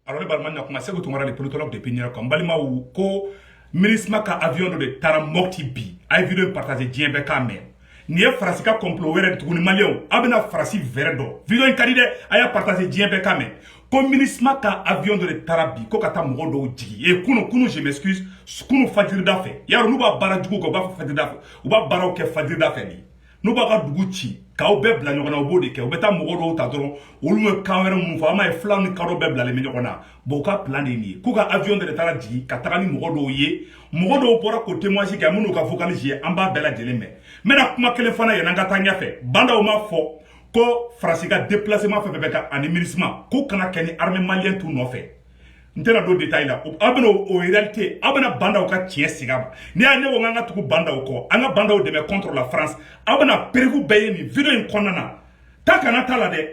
Alors le balman a commencé à les politologues de Pinière comme Balima ou ko ministre ka avion de Tara Mokti bi a vidéo partagé Djembe Kame. Ni e frasika complot were tuguni malien abena frasi verdo. Vidéo en kadide aya partagé Djembe Kame. Comme ministre ka avion de Tarabi ko kata mogo do jigi et kuno je m'excuse kuno fadir dafe. Ya nu ba bara jugo ko ba fadir dafe. U ba bara o ke fadir dafe ni. Nu ba ka dugu ci ka o be bla ɲɔgɔnna o b'o de kɛ o bɛ taa mɔgɔ dɔw ta dɔrɔn olu ye kan wɛrɛ mun fɔ an m'a ye filaw ni kadɔ bɛɛ bilalen bɛ ɲɔgɔn na bon u ka plan de ye nin ye k'u ka avion de taara jigin ka taga ni mɔgɔ dɔw ye mɔgɔ dɔw bɔra k'o témoignage kɛ minnu ka vocalise ye an b'a bɛɛ lajɛlen mɛn n bɛna kuma kelen fana yɛlɛ an ka taa ɲɛfɛ bandaw ma fɔ ko farasi ka déplacement fɛn fɛn bɛ kɛ ani MINUSMA k'u kana kɛ ni armée malienne t'u nɔfɛ n tɛna don détail la aw bɛna o réalité aw bɛna bandaw ka tiɲɛ sigi a ma n'i y'a ne ko k'an ka tugu bandaw kɔ an ka bandaw dɛmɛ contre la France aw bɛna perewu bɛɛ ye nin vidéo in kɔnɔna na ta kana t'a la dɛ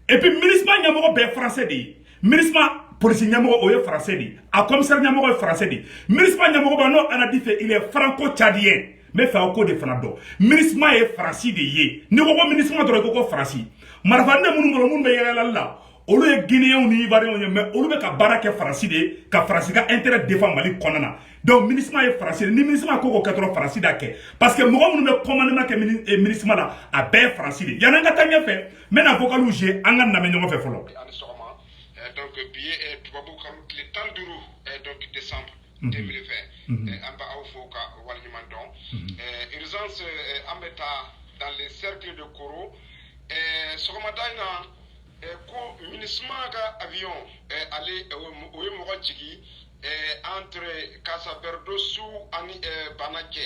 et puis MINUSMA ɲɛmɔgɔ bɛɛ ye français de ye MINUSMA polisi ɲɛmɔgɔ o ye français de ye a commissaire ɲɛmɔgɔ ye français de ye MINUSMA ɲɛmɔgɔ ba n'o ana dit fait il est franco-tchadien n bɛ fɛ aw k'o de fana dɔn MINUSMA ye faransi de ye n'i ko ko MINUSMA dɔrɔn i ko ko faransi marifaden minnu bolo minnu bɛ yɛlɛlali la olu ye guinéens ni ivoiriens ye mais olu bɛ ka baara kɛ faransi de ye ka faransi ka intérêt défend Mali kɔnɔna na donc MINUSMA ye faransi de ni MINUSMA ko k'o kɛ dɔrɔn faransi da kɛ parce que mɔgɔ minnu bɛ commandement kɛ MINUSMA la a bɛɛ ye faransi de ye yanni an ka taa ɲɛfɛ n bɛna vocaliw jouer an ka lamɛn ɲɔgɔn fɛ fɔlɔ. Donc billet tubabu kan tile 15 donc décembre 2020 an b'a aw fo ka waleɲuman dɔn urgence an bɛ taa dans les cercles de Koro sɔgɔmada in na ko MINUSMA ka avion ale o ye mɔgɔ jigi entre Kasaberdosu ani Banakɛ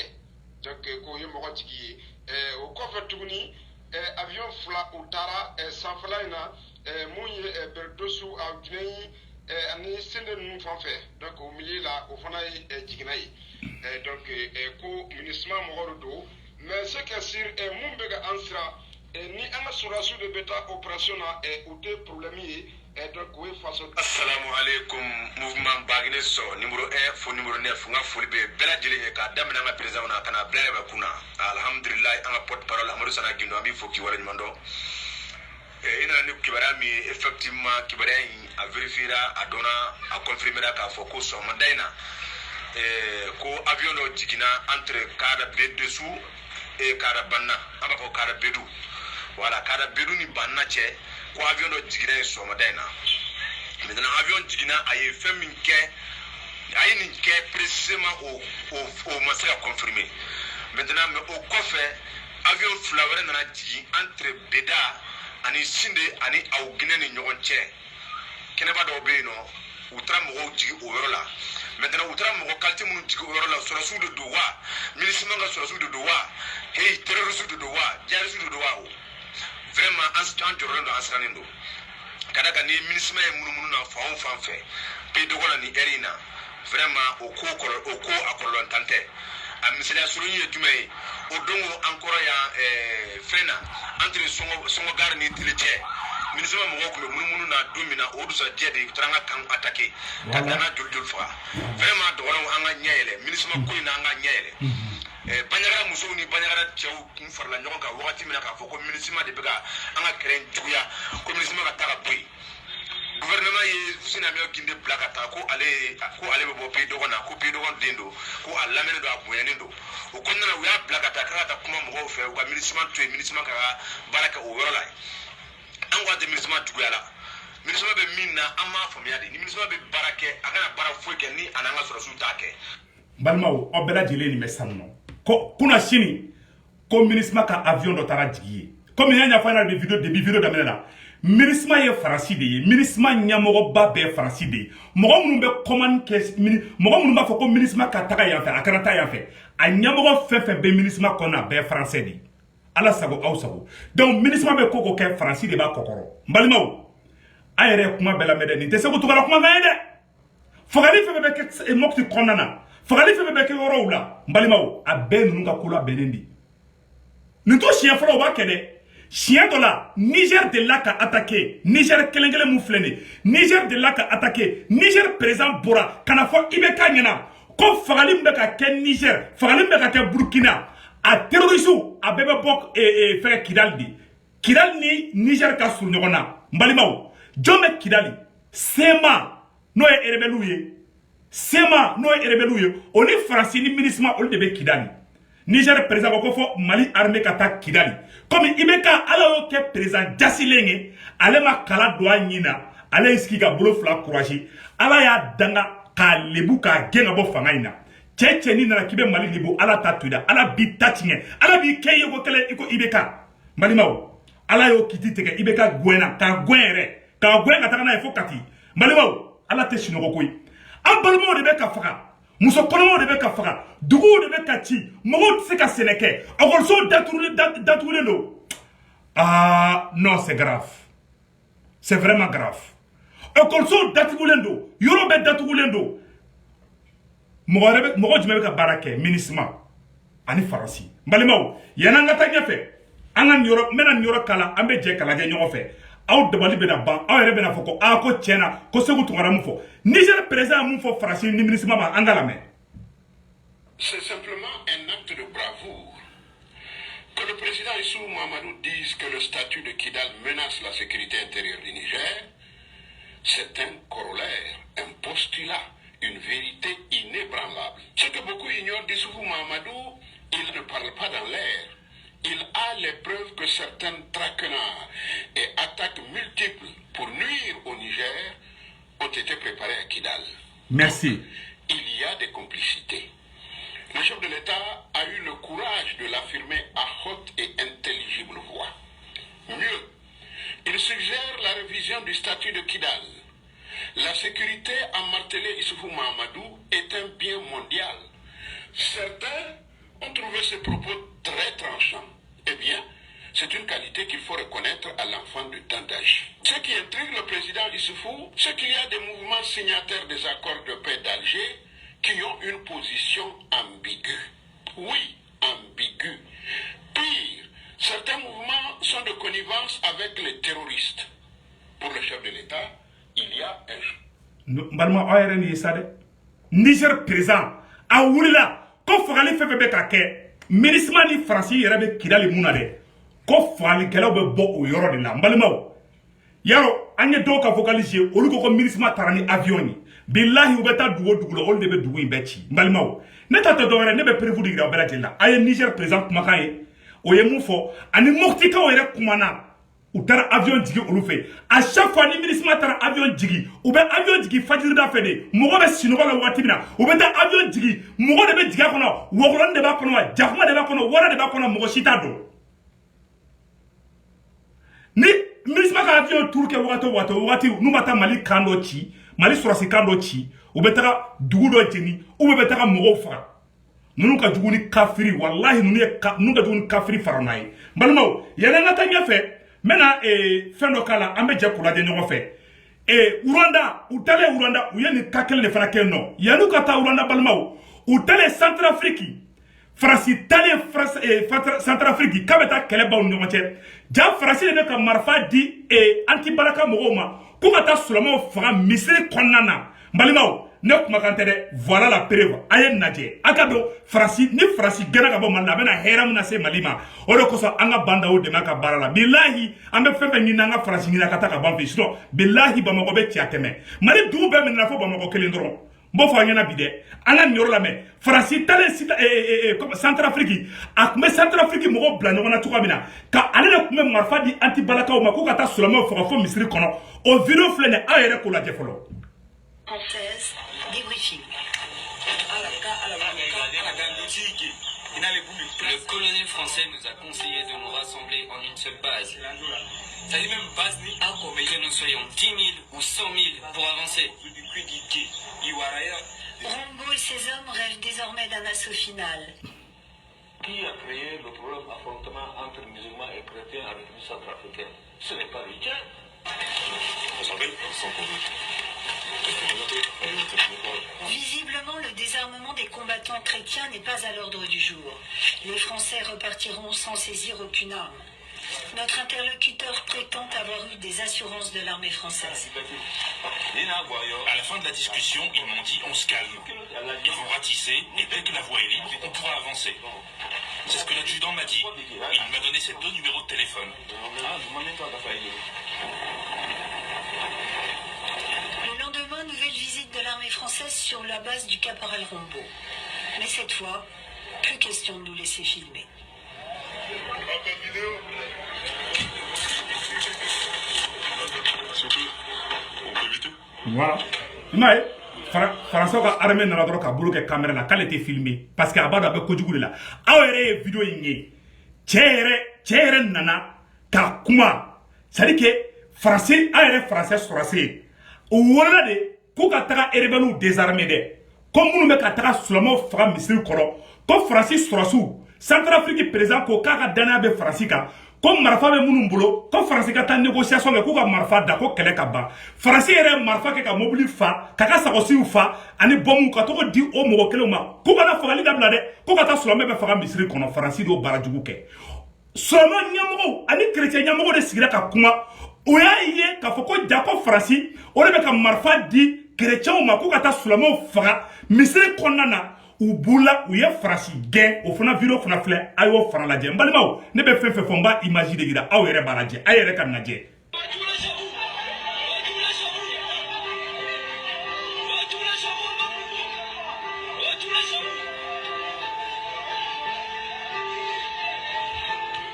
donc k'o ye mɔgɔ jigi ye o kɔfɛ tuguni avion fila u taara sanfɛla in na mun ye Berdosu a Guinée ani Sendé ninnu fan fɛ donc o milieu la o fana ye jiginna ye donc ko MINUSMA mɔgɔ de don mais c'est que sur mun bɛ ka an siran ni an ka sɔrɔdasiw de bɛ taa opération na o tɛ problème ye donc o ye faso. Assalamu alaikum mouvement Baguiné sɔrɔ numéro 1 fo numéro 9 n ka foli bɛ bɛɛ lajɛlen ye k'a daminɛ an ka président na ka na bila yɛrɛ kunna alhamdulilayi an ka porte parole Amadu Sana Gindo an b'i fo k'i waleɲuman dɔn i nana ni kibaruya min ye effectivement kibaruya in a vérifiera a dɔnna a confirmera k'a fɔ ko sɔgɔmada in na ko avion dɔ jiginna entre Kada Bedesu et Kada Banna an b'a fɔ Kada Bedu voilà Kada Bedu ni Banna cɛ ko avion dɔ jiginna yen sɔgɔmada in na maintenant avion jiginna a ye fɛn min kɛ a ye nin kɛ précisément o ma se ka confirmer maintenant mais o kɔfɛ avion fila wɛrɛ nana jigin entre Beda ani Sindé ani aw Guinée ni ɲɔgɔn cɛ kɛnɛba dɔw bɛ yen nɔ u taara mɔgɔw jigi o yɔrɔ la maintenant u taara mɔgɔ qualité minnu jigi o yɔrɔ la sɔrɔsiw de don wa MINUSMA ka sɔrɔsiw de don wa hey terroristes de don wa djihadistes de don wa vraiment an jɔrɔlen don an sirannen don ka da kan ni MINUSMA ye munumunu na fan o fan fɛ pays de kɔnɔ ni heure in na vraiment o ko a kɔlɔntan tɛ a misaliya surun ye jumɛn ye o don an kɔrɔ yan fɛn na entre sɔngɔ gare ni tile cɛ MINUSMA mɔgɔw tun bɛ munumunu na don min na o dusajɛ de taara an ka kan attaquer ka dana joli faga vraiment dɔgɔnɔw an ka ɲɛ yɛlɛ MINUSMA ko in na an ka ɲɛ yɛlɛ Bandiagara musow ni Bandiagara cɛw kun farala ɲɔgɔn kan wagati min na k'a fɔ ko MINUSMA de bɛ ka an ka kɛlɛ juguya ko MINUSMA ka taa ka bɔ yen gouvernement ye Sini Amiyɔn Ginde bila ka taa ko ale bɛ bɔ pays dɔgɔn na ko pays dɔgɔn den don ko a lamɛnnen don a bonyalen don o kɔnɔna na u y'a bila ka taa k'a ka taa kuma mɔgɔw fɛ u ka MINUSMA to yen MINUSMA ka baara kɛ o yɔrɔ la an k'a tɛ MINUSMA juguya la MINUSMA bɛ min na an m'a faamuya de ni MINUSMA bɛ baara kɛ a kana baara foyi kɛ ni a n'an ka sɔrɔsiw t'a kɛ. Balimaw aw bɛɛ lajɛlen nin bɛ sanu nɔ ko kunna sini ko MINUSMA ka avion dɔ taara jigi ye komi n y'a ɲɛfɔ a ɲɛna depuis vidéo daminɛ la MINUSMA ye faransi de ye MINUSMA ɲɛmɔgɔba bɛɛ ye faransi de ye mɔgɔ minnu bɛ commande kɛ mɔgɔ minnu b'a fɔ ko MINUSMA ka taga yan fɛ a kana taa yan fɛ a ɲɛmɔgɔ fɛn fɛn bɛ MINUSMA kɔnɔ a bɛɛ ye français de ye ala sago aw sago donc MINUSMA bɛ ko ko kɛ faransi de b'a kɔkɔrɔ n balimaw an yɛrɛ ye kuma bɛɛ lamɛn dɛ nin tɛ se ko tugala kumakan ye dɛ fagali fɛn bɛ kɛ Mopti kɔnɔna na fagali fɛn bɛ kɛ yɔrɔw la n balimaw a bɛɛ ninnu ka ko labɛnnen de nin to siɲɛ fɔlɔ o b'a kɛ dɛ siɲɛ dɔ la Niger de la ka attaquer Niger kelen mun filɛ nin Niger de la ka attaquer Niger président bɔra ka na fɔ IBK ɲɛna ko fagali min bɛ ka kɛ Niger fagali min bɛ ka kɛ Burkina a terroristes a bɛɛ bɛ bɔ fɛn Kidali de Kidali ni Niger ka surun ɲɔgɔn na n balimaw jɔn bɛ Kidali Sema no e rebelluye Sema no e rebelluye on est français ni ministre on de be Kidali Niger président ko fo Mali armée kata Kidali comme ibeka ala ke président Jasilenge ale ma kala doa nyina ale iski ka bolo fla courage ala ya danga ka lebu ka genga bo fanga ina cheche ni na kibe Mali libu ala tatuida ala bi tatinge ala bi keye ko kele iko ibeka Mali mawo ala yo kiti teke ibeka gwena ka gwenre ka gwenga takana ifo kati Mali mawo ala te shinoko koy abalmo de be ka faka muso kono de be ka faka dugu de be ka ci mogo se ka seneke agolso datouré lo ah non c'est grave c'est vraiment grave agolso datouré lo yoro be datouré lo mogo jime be ka barake ministre ani farasi mbalimaw yana ngata nyefe anan yoro mena yoro kala ambe je kala je nyofe aw dabali bena ban aw yere bena foko a ko tiena ko segu tungara mu fo Niger président mu fo farasi ni ministre ma angala me. C'est simplement un acte de bravoure. Que le président Issou Mahamadou dise que le statut de Kidal menace la sécurité intérieure du Niger, c'est un corollaire, un postulat, une vérité inébranlable. Ce que beaucoup ignorent d'Issou Mahamadou, il ne parle pas dans l'air. Il a les preuves que certains traquenards et attaques multiples pour nuire au Niger ont été préparés à Kidal. Merci. Il y a des complicités. Le chef de l'État a eu le courage de l'affirmer à haute et intelligible voix. Mieux, il suggère la révision du statut de Kidal. La sécurité, a martelé Issoufou Mahamadou, est un bien mondial. Certains ont trouvé ces propos très tranchants. Eh bien, c'est une qualité qu'il faut reconnaître à l'enfant du temps d'âge. Ce qui intrigue le président Issoufou, c'est qu'il y a des mouvements signataires des accords de paix d'Alger qui ont une position ambiguë. Oui, ambiguë. Pire, certains mouvements sont de connivence avec les terroristes. Pour le chef de l'État, il y a un... Niger présent, a oulila, ko fagali fefe be ka ke, ministre ni français yere be Kidali muna de, ko fagali kelaw be bo o yoro de la, mbalimaw. Yaro, anye do ka focaliser, olu ko ministre tarani avion ni. Billahi ubeta dugo dugo ol de be dugo imbechi mbalimaw neta to dore ne be prévu digra belati la ay Niger présent makaye o ye mufo ani mokti ka were kumana utara avion digi olu fe à chaque fois ni ministre tara avion digi ou be avion digi fajir da fede mogo be sinogo la wati bina ou be ta avion digi mogo de be diga kono wogolon de ba kono jakuma de ba kono wara de ba kono mogo shita do ni ministre ka avion turke wati numata Mali kando chi Mali surasi kando chi ou betara dugu do jeni ou betara mogo fara nunu ka jugu ni kafiri wallahi nunu ka jugu ni kafiri faranaye balmaw yana ngata nyafe mena fendo kala ambe je kula de nyogo fe Rwanda utale Rwanda uyeni kakele ne fana kenno yanu kata Rwanda balmaw utale Centrafrique France Italie France Centrafrique kabeta kele baw nyogo che ja France ne ka marfa di anti baraka mogo ma ko kata sulamo faga misiri konnana mbalimaw ne kuma kante de voilà la preuve ayen naje akado France ni France gana ka bo manda bena hera muna se malima o de koso anga banda o de maka barala billahi ambe fefe ni nanga France ni nakata ka ban fisto billahi bamako be tiateme mali du be men na fo bamako kelindro mbo fo nyana bide anga nyoro la me France tale sita comme Centrafrique akme Centrafrique mo bla no na tuka bina ka alele kuma marfa di anti balaka o mako kata sulamo fo misiri kono o video flene ayere ko la jefolo française débriefing. Le colonel français nous a conseillé de nous rassembler en une seule base. Que nous soyons 10 000 ou 100 000 pour avancer. Rombo et ses hommes rêvent désormais d'un assaut final. Qui a créé le problème d'affrontement entre musulmans et chrétiens avec les Centrafricains? Ce n'est pas les Tchèques. Visiblement, le désarmement des combattants chrétiens n'est pas à l'ordre du jour. Les Français repartiront sans saisir aucune arme. Notre interlocuteur prétend avoir eu des assurances de l'armée française. À la fin de la discussion, ils m'ont dit on se calme. Ils vont ratisser et dès que la voie est libre, on pourra avancer. C'est ce que l'adjudant m'a dit. Il m'a donné ces 2 numéros de téléphone. française sur la base du caporal Rombaud. Mais cette fois, plus question de nous laisser filmer. Voilà. Mais François ka armée nana dɔrɔn ka bolo kɛ caméra la k'ale tɛ filmer parce que a b'a dɔn a bɛ kojugu de la aw yɛrɛ ye vidéo in ye cɛ yɛrɛ nana ka kuma c'est à dire que français a yɛrɛ français sɔrɔse o wolola de k'u ka taga rebelles désarmer dɛ ko minnu bɛ ka taga silamɛw faga misiri kɔrɔ ko français sɔrɔsiw Centrafrique président ko k'a ka danaya bɛ France kan ko marfa bɛ minnu bolo ko France ka taa négociation kɛ k'u ka marfa da ko kɛlɛ ka ban France yɛrɛ marfa kɛ ka mobili fa k'a ka sagosiw fa ani bɔnmu ka tɔgɔ di o mɔgɔ kelenw ma k'u kana fagali dabila dɛ ko ka taa silamɛ bɛ faga misiri kɔnɔ France de y'o baara jugu kɛ silamɛ ɲɛmɔgɔw ani chrétien ɲɛmɔgɔw de sigira ka kuma o y'a ye k'a fɔ ko ja ko France o de bɛ ka marfa di chrétienw ma k'u ka taa silamɛw faga misiri kɔnɔna na u bula u ye France gɛn o fana vidéo fana filɛ a y'o fana lajɛ n balimaw ne bɛ fɛn fɛn fɔ n b'a image de yira aw yɛrɛ b'a lajɛ a yɛrɛ ka lajɛ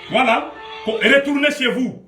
voilà retournez chez vous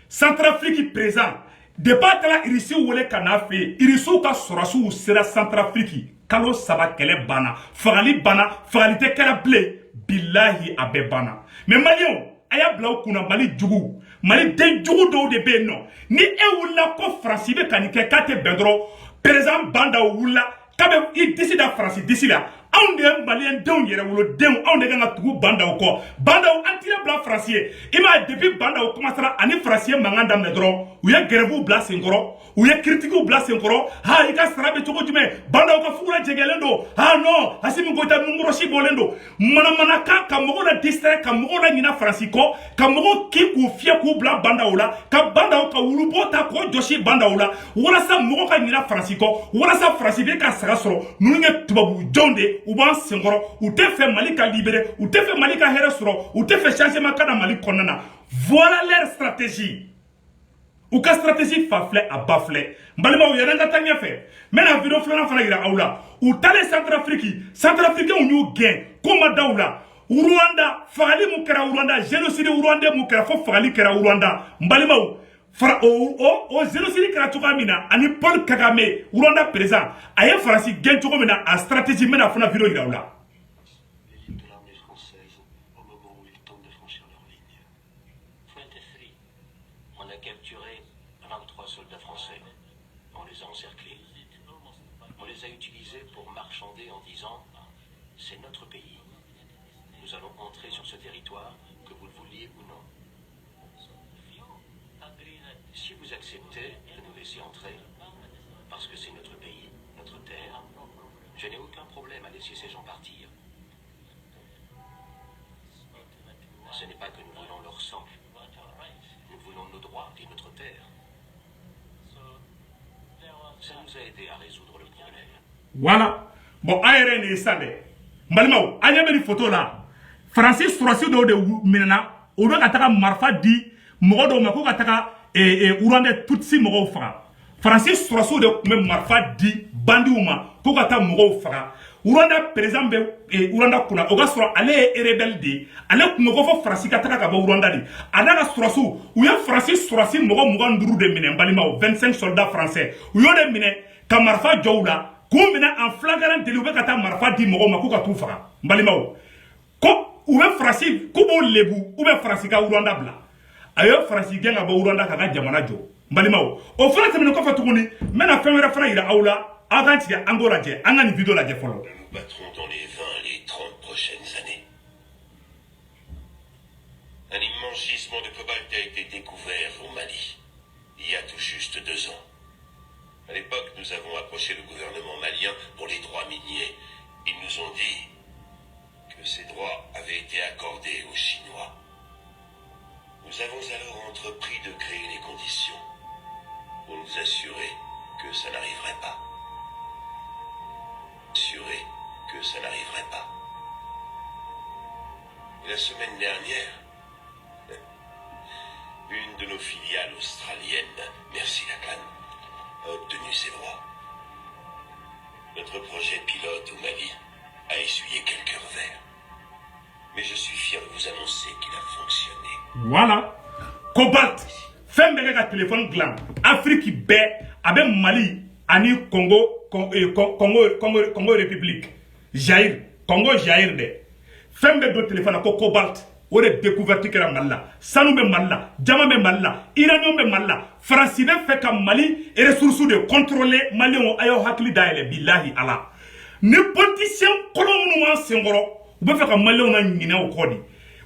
Centrafrique présent depuis que Irissi wele kana fe Irissi ka sɔrɔsiw sera Centrafrique kalo saba kɛlɛ banna fagali tɛ kɛra bilen bilahi a bɛɛ banna mais maliyɛnw a y'a bila u kunna Mali jugu Mali den jugu dɔw de bɛ yen nɔ ni e wulila ko France bɛ ka nin kɛ k'a tɛ bɛn dɔrɔn président Bandaw wulila k'a bɛ i disi da France disi la anw de ye maliyɛn denw yɛrɛ wolodenw anw de kan ka tugu Bandaw kɔ Bandaw an tira bila France ye i m'a ye depuis Bandaw commencera ani France ye mankan daminɛ dɔrɔn u ye grève bila sen kɔrɔ u ye critiques bila sen kɔrɔ ha i ka sara bɛ cogo jumɛn Bandaw ka fugula jɛgɛlen don ha non Assimi Goïta nunkɔrɔsi bɔlen don manamanakan ka mɔgɔw la distraire ka mɔgɔw la ɲina France kɔ ka mɔgɔw kin k'u fiyɛ k'u bila Bandaw la ka Bandaw ka wulubo ta k'o jɔsi Bandaw la walasa mɔgɔw ka ɲina France kɔ walasa France bɛ ka saga sɔrɔ ninnu ye tubabu jɔnw de u b'an senkɔrɔ u tɛ fɛ Mali ka libérer u tɛ fɛ Mali ka hɛrɛ sɔrɔ u tɛ fɛ changement ka na Mali kɔnɔna na voilà leur stratégie u ka stratégie fa filɛ a ba filɛ n balimaw yɛrɛ n ka taa ɲɛfɛ n bɛna vidéo filanan fana yira aw la u taalen Centrafricains y'u gɛn ko ma da u la Rwanda fagali mun kɛra Rwanda génocide rwandais mun kɛra fo fagali kɛra Rwanda n balimaw o génocide kɛra cogoya min na ani Paul Kagame Rwanda président a ye France gɛn cogo min na a stratégie n bɛna fana vidéo yira aw la c'est notre pays. Nous allons entrer sur ce territoire, que vous le vouliez ou non. Si vous acceptez de nous laisser entrer, parce que c'est notre pays, notre terre, je n'ai aucun problème à laisser ces gens partir. Ce n'est pas que nous voulons leur sang. Nous voulons nos droits et notre terre. Ça nous a aidé à résoudre le problème. Voilà. Bon, ARN est ça. Mbalimaw a ɲɛ bɛ ni photo la Faransi sɔrɔsi dɔw de minɛna o bɛ ka taga marifa di mɔgɔ dɔw ma ko ka taga Rwandais Tutsi mɔgɔw faga Faransi sɔrɔsiw de tun bɛ marifa di bandiw ma ko ka taa mɔgɔw faga Rwanda président bɛ Rwanda kunna o ka sɔrɔ ale ye rebelle de ye ale tun ko fɔ Faransi ka taga ka bɔ Rwanda de a n'a ka sɔrɔsiw u ye Faransi sɔrɔsi mɔgɔ 25 de minɛ mbalimaw 25 soldats français u y'o de minɛ ka marifa jɔ u la k'u minɛ en flagrant délit u bɛ ka taa marifa di mɔgɔw ma k'u ka t'u faga n balimaw ko u bɛ Faransi k'u b'o lebu u bɛ Faransi ka Rwanda bila a ye Faransi gɛn ka bɔ Rwanda k'a ka jamana jɔ n balimaw o fana tɛmɛnen kɔfɛ tuguni n bɛna fɛn wɛrɛ fana yira aw la aw k'an tigɛ an k'o lajɛ an ka nin vidéo lajɛ fɔlɔ. Nous battrons dans les 20 les 30 prochaines années. Un immense gisement de cobalt a été découvert au Mali il y a tout juste 2 ans. À l'époque, nous avons approché le gouvernement malien pour les droits miniers. Ils nous ont dit que ces droits avaient été accordés aux Chinois. Nous avons alors entrepris de créer les conditions pour nous assurer que ça n'arriverait pas. Assurer que ça n'arriverait pas. Et la semaine dernière, une de nos filiales australiennes, Merci Lacan, a obtenu ses droits. Votre projet pilote au Mali a essuyé quelques revers. Mais je suis fier de vous annoncer qu'il a fonctionné. Voilà. Cobalt. Femme de téléphone gland. Afrique B. Avec Mali. Ani Congo République. Jair. Congo Jair de. Femme de téléphone à Cobalt. On est découvert que la Malla. Sanou be Malla. Djama be Malla. Iranion be Malla. France be fait comme Mali. Et ressources de contrôler Mali. On a eu hakli daele. Billahi Allah. Ne politicien kolon sengoro. Ou be fait comme Mali on a nina au kodi.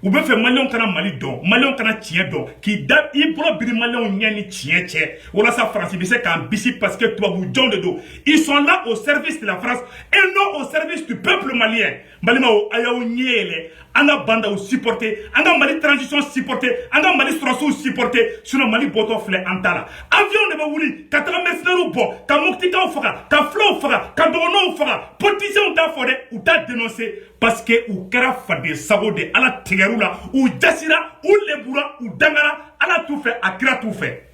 Ou be fait Mali on kana Mali don. Mali on kana tien don. Qui date i bro biri Mali on nyani tien tien. On a sa France be c'est qu'un bisi parce que toi vous John de dos. Ils sont là au service de la France et non au service du peuple malien. Malima o ayaw nyele. Anga banda ou supporter, anga Mali transition supporter, anga Mali soroso supporter, sinon Mali boto flé antala. Avion ne ba wuli, ka ta mercenaire bon, ka mokti ka fera, ka flow fera, ka dono fera, politicien ta fodé ou ta dénoncer parce que ou kara fade sabo de ala tigerula ou jasira ou lebura ou dangara ala tout fait akira tout fait.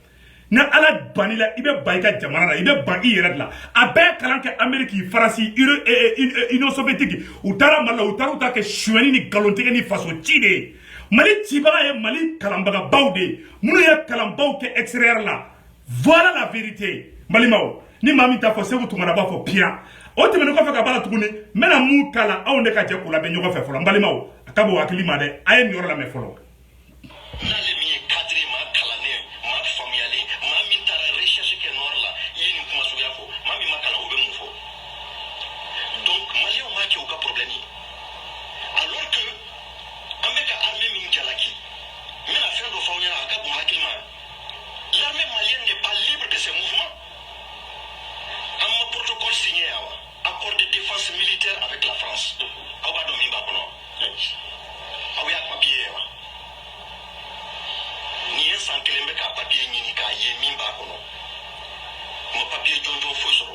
Na ala banila ibe baika jamana la ibe ba ired la abe kalanke Amerique France Union soviétique utara mala utara utake shweni ni galonte ni faso chide Mali tiba e Mali kalambaga baude munu ya kalambaw ke extérieur la voilà la vérité Mali mao ni mami ta fo segu tungana ba fo pia o teme ko fa ka bala tuguni mena mu kala aw ne ka je kula be nyogo fe folo Mali mao akabo wakili made ay nyoro la me folo L'armée malienne n'est pas libre de ses mouvements. Un protocole signé, accord de défense militaire avec la France. Papier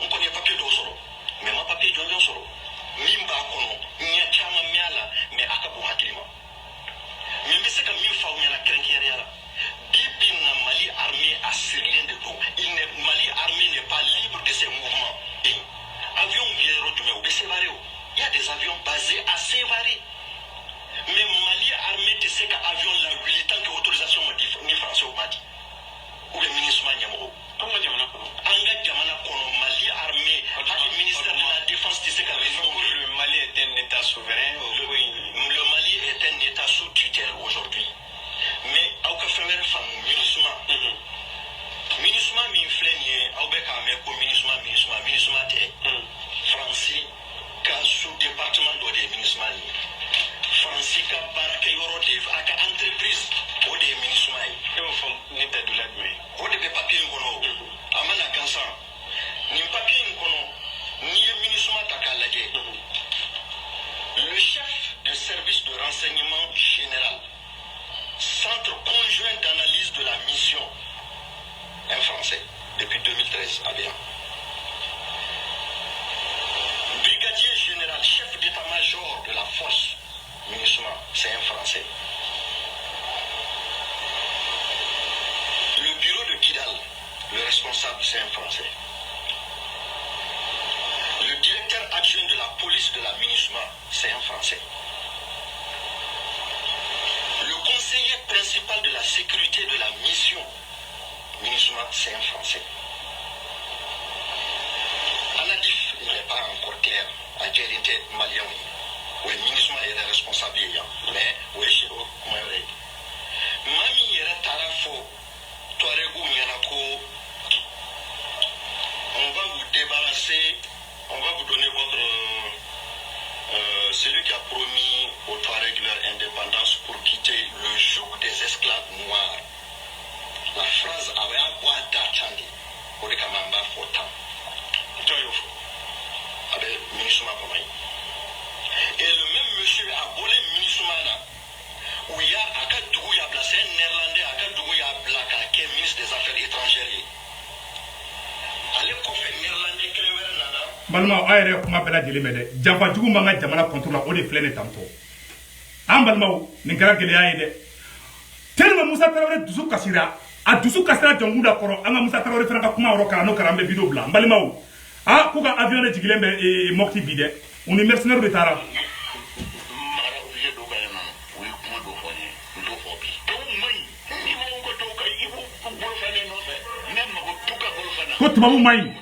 on connaît papier d'Osoro, mais ma papier Soro, Mimba Kono, Nia Chama Miala, mais Akabu Hakima. Mais c'est comme une fois où il y a la crainte. Depuis la Mali armée a rien de tout. Mali armée n'est pas libre de ses mouvements. Et avion il y a des avions basés à Sévaré. Mais Mali armée, tu sais qu'avion la 8 ans que autorisation ni français au Mali. Ou le ministre Maniamoro. Anga Jamana Kono, Mali armée, le ministère de la Défense, tu sais le Mali est un État souverain. Le Mali est un État sous tutelle aujourd'hui. Mais au café femme MINUSMA mi flenye au beka me ko MINUSMA te Franci ka sous département do de MINUSMA ni Franci ka barke yoro de aka entreprise o de MINUSMA e o fam ni da du ladme o de papier ngono amana kansa ni papier ngono ni MINUSMA takalaje le chef de service de renseignement général Centre conjoint d'analyse de la mission, un Français, depuis 2013 à Bénin. Brigadier général, chef d'état-major de la force, MINUSMA, c'est un Français. Le bureau de Kidal, le responsable, c'est un Français. Le directeur adjoint de la police de la MINUSMA, c'est un Français. Le conseiller principal de la sécurité de la mission MINUSMA, c'est un Français. Anadif, il n'est pas encore clair. À quel était malien. Oui, MINUSMA est responsable. Mais, oui, je comment il Mami est tarafo. Touaregu Nyanako. On va vous débarrasser. On va vous donner votre. Celui qui a promis aux Touaregs leur indépendance pour quitter le joug des esclaves noirs. La phrase avait à quoi d'attendre pour les Kamamba Fotan. Avec MINUSMA Komai. Et le même monsieur a volé MINUSMA là. Où il y a Akadougou ya placé un néerlandais, Akadougou ya Blaka, qui est ministre des Affaires étrangères. Allez, qu'on fait néerlandais, qui est là. Balma ayre kuma bela jeli mede jafa jugu manga jamana contrôle o de flene tampo am balma ni gara gele ayde telma Musa Traoré dusu kasira a dusu kasira jonguda koro anga Musa Traoré fana ka kuma ro kala no karambe video bla balma ah ko ka avion de jigilen bɛ Mopti bi dɛ u ni mercenaire de taara ko tubabu ma ɲi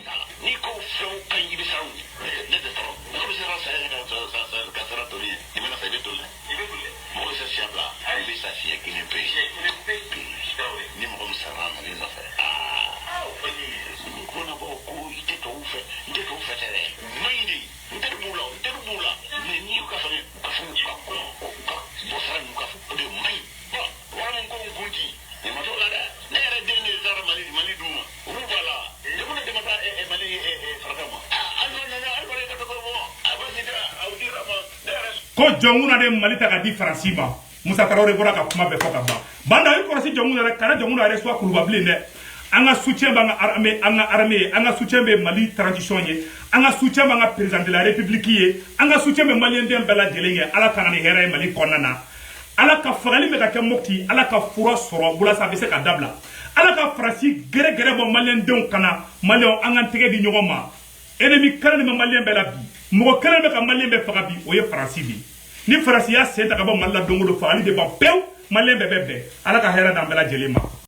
ko jɔnkuna de Mali ta ka di Faransi ma Musa Traoré bɔra ka kuma bɛɛ fɔ ka ban banda i kɔlɔsi jɔnkuna dɛ kana jɔnkuna yɛrɛ soit kulubabilen dɛ an ka soutien b'an ka armée an ka soutien bɛ Mali transition ye an ka soutien b'an ka président de la République ye an ka soutien bɛ maliyɛnden bɛɛ lajɛlen ye Ala ka na ni hɛrɛ ye Mali kɔnɔna na Ala ka fagali bɛ ka kɛ Mopti Ala ka fura sɔrɔ walasa a bɛ se ka dabila Ala ka Faransi gɛrɛ bɔ maliyɛndenw kana maliyɛnw an ka tɛgɛ di ɲɔgɔn ma ennemi kɛlɛ ni bɛ maliyɛn bɛɛ la bi mɔgɔ kɛlɛ bɛ ka maliyɛn bɛɛ faga bi o ye Faransi de ni Faransi y'a sen ta ka bɔ Mali la don o don fagali de ban pewu maliyɛn bɛɛ bɛ bɛn Ala ka hɛrɛ d'an bɛɛ lajɛlen ma